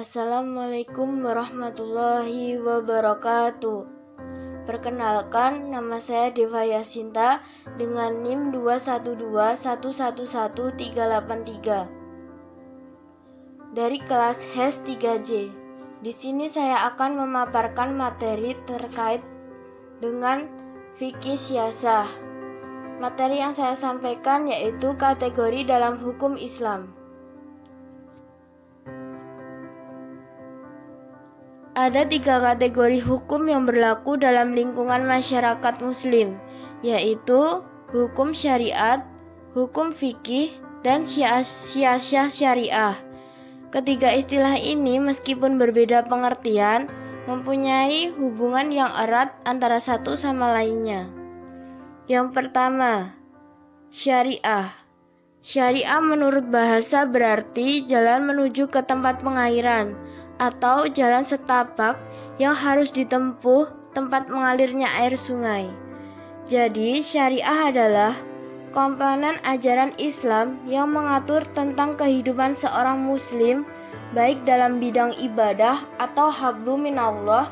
Assalamualaikum warahmatullahi wabarakatuh. Perkenalkan, nama saya Deva Yasinta dengan NIM 212111383 dari kelas HES 3J. Di sini saya akan memaparkan materi terkait dengan fikih syiasah. Materi yang saya sampaikan yaitu kategori dalam hukum Islam. Ada 3 kategori hukum yang berlaku dalam lingkungan masyarakat muslim, yaitu hukum syariat, hukum fikih, dan syiasah syariah. Ketiga istilah ini meskipun berbeda pengertian, mempunyai hubungan yang erat antara satu sama lainnya. Yang pertama, syariah. Syariah menurut bahasa berarti jalan menuju ke tempat pengairan atau jalan setapak yang harus ditempuh tempat mengalirnya air sungai. Jadi, syariah adalah komponen ajaran Islam yang mengatur tentang kehidupan seorang muslim baik dalam bidang ibadah atau hablum minallah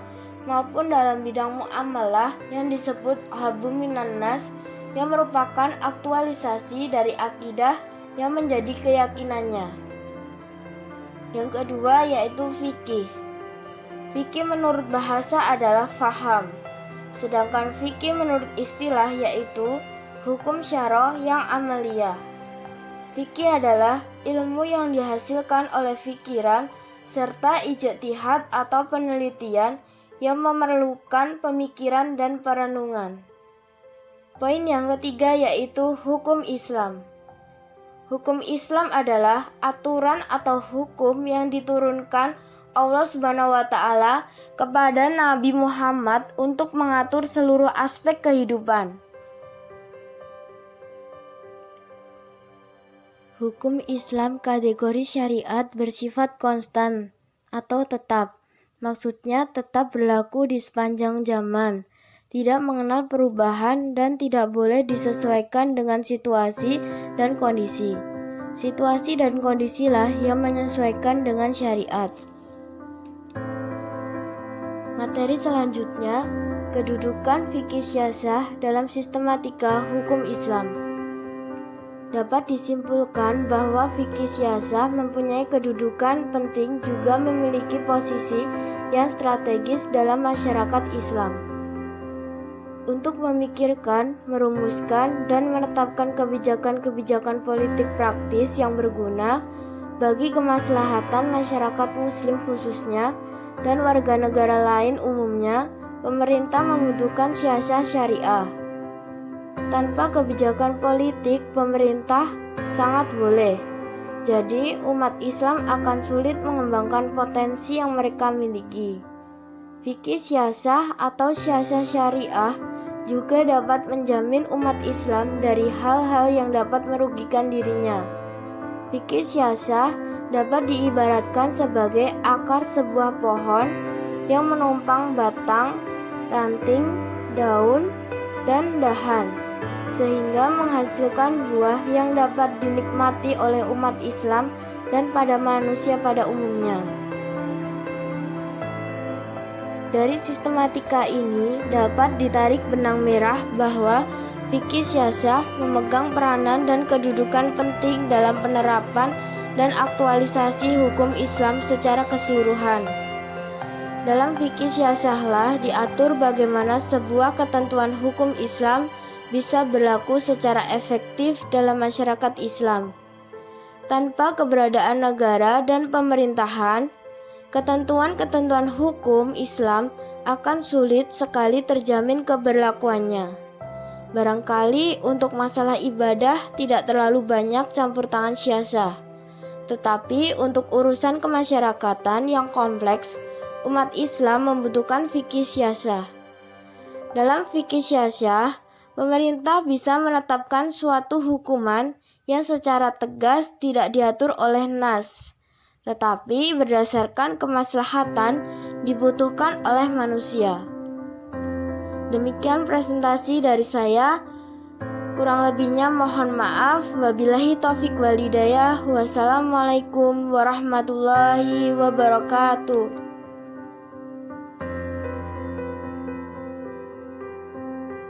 maupun dalam bidang muamalah yang disebut hablum minannas, yang merupakan aktualisasi dari akidah yang menjadi keyakinannya. Yang kedua yaitu fikih. Fikih menurut bahasa adalah faham, sedangkan fikih menurut istilah yaitu hukum syarah yang amaliyah. Fikih adalah ilmu yang dihasilkan oleh pikiran serta ijtihad atau penelitian yang memerlukan pemikiran dan perenungan. Poin yang ketiga yaitu hukum Islam. Hukum Islam adalah aturan atau hukum yang diturunkan Allah Subhanahu wa Ta'ala kepada Nabi Muhammad untuk mengatur seluruh aspek kehidupan. Hukum Islam kategori syariat bersifat konstan atau tetap. Maksudnya tetap berlaku di sepanjang zaman, tidak mengenal perubahan dan tidak boleh disesuaikan dengan situasi dan kondisi. Situasi dan kondisilah yang menyesuaikan dengan syariat. Materi selanjutnya, kedudukan fikih syiasah dalam sistematika hukum Islam. Dapat disimpulkan bahwa fikih syiasah mempunyai kedudukan penting juga memiliki posisi yang strategis dalam masyarakat Islam. Untuk memikirkan, merumuskan, dan menetapkan kebijakan-kebijakan politik praktis yang berguna bagi kemaslahatan masyarakat muslim khususnya dan warga negara lain umumnya, pemerintah membutuhkan syiasah syariah. Tanpa kebijakan politik, pemerintah sangat boleh. Jadi, umat Islam akan sulit mengembangkan potensi yang mereka miliki. Fikih syiasah atau syiasah syariah juga dapat menjamin umat Islam dari hal-hal yang dapat merugikan dirinya. Fikih syiasah dapat diibaratkan sebagai akar sebuah pohon yang menumpang batang, ranting, daun, dan dahan, sehingga menghasilkan buah yang dapat dinikmati oleh umat Islam dan pada manusia pada umumnya. Dari sistematika ini dapat ditarik benang merah bahwa fikih syiasah memegang peranan dan kedudukan penting dalam penerapan dan aktualisasi hukum Islam secara keseluruhan. Dalam fikih syiasahlah diatur bagaimana sebuah ketentuan hukum Islam bisa berlaku secara efektif dalam masyarakat Islam. Tanpa keberadaan negara dan pemerintahan, ketentuan-ketentuan hukum Islam akan sulit sekali terjamin keberlakuannya. Barangkali untuk masalah ibadah tidak terlalu banyak campur tangan syiasah. Tetapi untuk urusan kemasyarakatan yang kompleks, umat Islam membutuhkan fikih syiasah. Dalam fikih syiasah, pemerintah bisa menetapkan suatu hukuman yang secara tegas tidak diatur oleh nas, tetapi berdasarkan kemaslahatan dibutuhkan oleh manusia. Demikian presentasi dari saya. Kurang lebihnya mohon maaf. Wabillahi taufik wal hidayah. Wassalamualaikum warahmatullahi wabarakatuh.